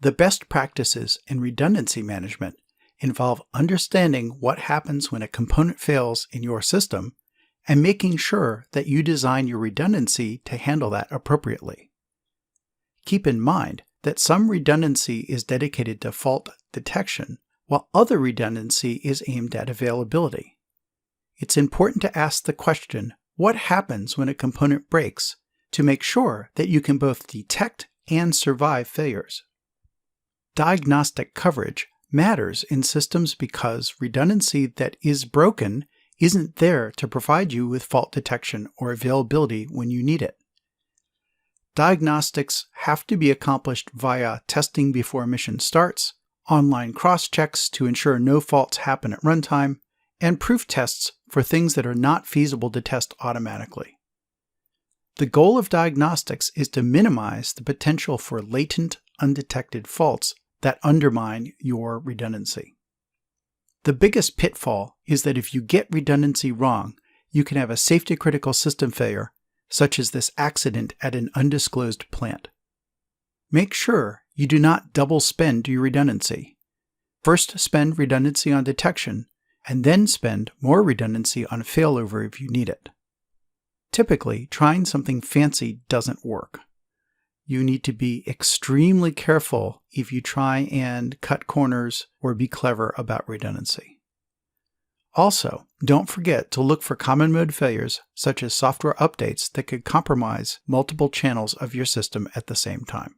The best practices in redundancy management involve understanding what happens when a component fails in your system and making sure that you design your redundancy to handle that appropriately. Keep in mind that some redundancy is dedicated to fault detection, while other redundancy is aimed at availability. It's important to ask the question, what happens when a component breaks, to make sure that you can both detect and survive failures. Diagnostic coverage matters in systems because redundancy that is broken isn't there to provide you with fault detection or availability when you need it. Diagnostics have to be accomplished via testing before mission starts, online cross-checks to ensure no faults happen at runtime, and proof tests for things that are not feasible to test automatically. The goal of diagnostics is to minimize the potential for latent, undetected faults that undermine your redundancy. The biggest pitfall is that if you get redundancy wrong, you can have a safety-critical system failure, such as this accident at an undisclosed plant. Make sure you do not double spend your redundancy. First spend redundancy on detection, and then spend more redundancy on failover if you need it. Typically, trying something fancy doesn't work. You need to be extremely careful if you try and cut corners or be clever about redundancy. Also, don't forget to look for common mode failures such as software updates that could compromise multiple channels of your system at the same time.